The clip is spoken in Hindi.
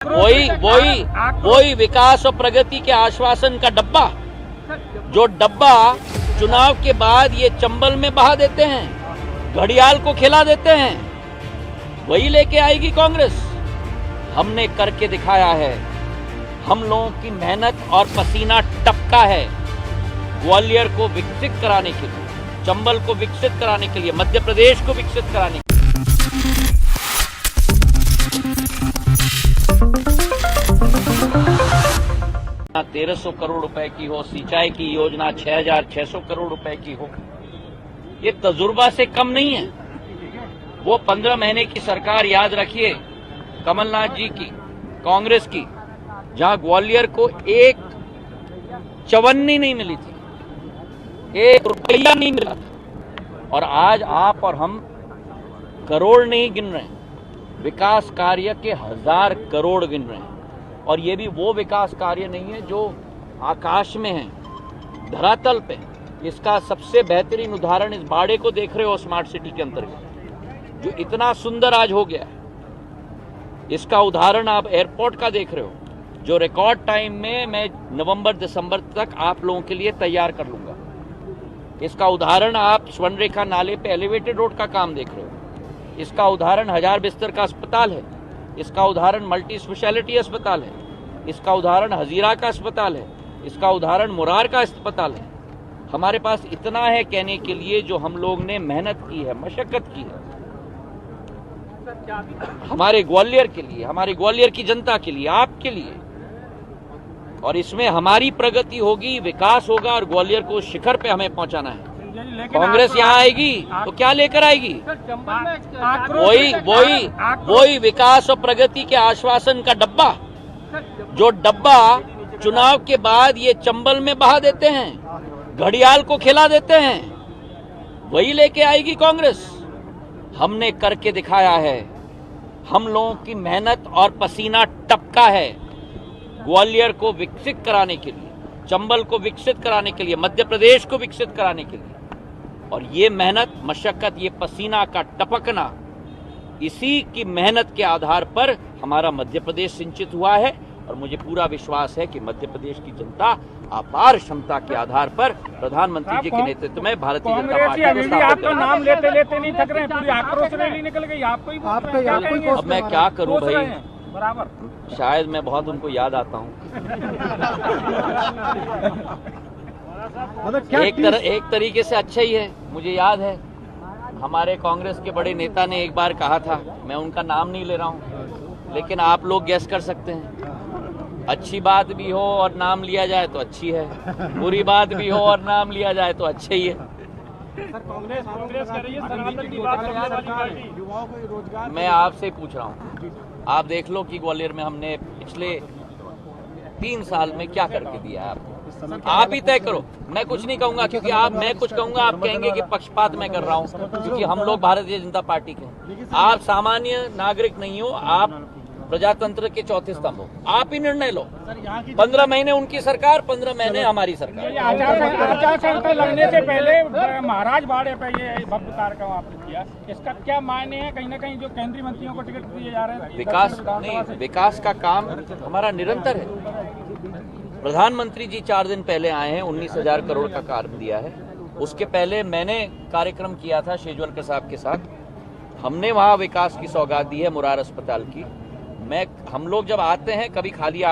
वही विकास और प्रगति के आश्वासन का डब्बा, जो डब्बा चुनाव के बाद ये चंबल में बहा देते हैं, घड़ियाल को खिला देते हैं, वही लेके आएगी कांग्रेस। हमने करके दिखाया है। हम लोगों की मेहनत और पसीना टपका है ग्वालियर को विकसित कराने के लिए, चंबल को विकसित कराने के लिए, मध्य प्रदेश को विकसित कराने के लिए। 1300 करोड़ रुपए की हो, सिंचाई की योजना 6600 करोड़ रुपए की हो, ये तजुर्बा से कम नहीं है। वो 15 महीने की सरकार याद रखिए कमलनाथ जी की, कांग्रेस की, जहां ग्वालियर को एक चवन्नी नहीं मिली थी, एक रुपया नहीं मिला था, और आज आप और हम करोड़ नहीं गिन रहे हैं, विकास कार्य के 1000 करोड़ गिन रहे हैं। और ये भी वो विकास कार्य नहीं है जो आकाश में है, धरातल पे। इसका सबसे बेहतरीन उदाहरण इस बाड़े को देख रहे हो, स्मार्ट सिटी के अंतर्गत, जो इतना सुंदर आज हो गया है। इसका उदाहरण आप एयरपोर्ट का देख रहे हो, जो रिकॉर्ड टाइम में मैं नवंबर दिसंबर तक आप लोगों के लिए तैयार कर लूंगा। इसका उदाहरण आप स्वर्णरेखा नाले पे एलिवेटेड रोड का काम देख रहे हो। इसका उदाहरण 1000 बिस्तर का अस्पताल है। इसका उदाहरण मल्टी स्पेशलिटी अस्पताल है। इसका उदाहरण हजीरा का अस्पताल है। इसका उदाहरण मुरार का अस्पताल है। हमारे पास इतना है कहने के लिए जो हम लोग ने मेहनत की है, मशक्कत की है, हमारे ग्वालियर के लिए, हमारे ग्वालियर की जनता के लिए, आपके लिए। और इसमें हमारी प्रगति होगी, विकास होगा, और ग्वालियर को शिखर पे हमें पहुंचाना है। कांग्रेस यहाँ आएगी तो क्या लेकर आएगी? वही विकास और प्रगति के आश्वासन का डब्बा, जो डब्बा चुनाव के बाद ये चंबल में बहा देते हैं, घड़ियाल को खिला देते हैं, वही लेके आएगी कांग्रेस। हमने करके दिखाया है। हम लोगों की मेहनत और पसीना टपका है ग्वालियर को विकसित कराने के लिए, चंबल को विकसित कराने के लिए, मध्य प्रदेश को विकसित कराने के लिए। और ये मेहनत, मशक्कत, ये पसीना का टपकना, इसी की मेहनत के आधार पर हमारा मध्य प्रदेश सिंचित हुआ है। और मुझे पूरा विश्वास है कि मध्य प्रदेश की जनता अपार क्षमता के आधार पर प्रधानमंत्री जी के नेतृत्व में भारतीय जनता पार्टी को आपका नाम लेते लेते नहीं थक रहे हैं, पूरी आक्रोश रैली निकल गई, आपको ही अब मैं क्या करूं भाई, बराबर शायद मैं बहुत उनको याद आता हूं। एक तरीके से अच्छा ही है। मुझे याद है हमारे कांग्रेस के बड़े नेता ने एक बार कहा था, मैं उनका नाम नहीं ले रहा हूं, लेकिन आप लोग गैस कर सकते हैं। अच्छी बात भी हो और नाम लिया जाए तो अच्छी है, बुरी बात भी हो और नाम लिया जाए तो अच्छा ही है। मैं आपसे पूछ रहा हूं, आप देख लो कि ग्वालियर में हमने पिछले 3 साल में क्या करके दिया है आपको। आप ही तय करो, मैं कुछ नहीं कहूंगा, क्योंकि मैं कुछ कहूंगा आप कहेंगे कि पक्षपात मैं कर रहा हूं, क्योंकि हम लोग भारतीय जनता पार्टी के हैं। आप सामान्य नागरिक नहीं हो, आप प्रजातंत्र के चौथे स्तंभ हो। आप ही निर्णय लो। 15 महीने उनकी सरकार, 15 महीने हमारी सरकार। आचार संहिता लगने से पहले महाराज बाड़े पे ये भव्य कार्यक्रम आपने किया, इसका क्या मायने है? कहीं ना कहीं जो केंद्रीय मंत्रियों को टिकट दिए जा रहे हैं, विकास का काम हमारा निरंतर है। प्रधानमंत्री जी 4 दिन पहले आए हैं, 19,000 करोड़ का कार्य दिया है। उसके पहले मैंने कार्यक्रम किया था शेजवलकर साहब के साथ, हमने वहां विकास की सौगात दी है मुरार अस्पताल की। हम लोग जब आते हैं कभी खाली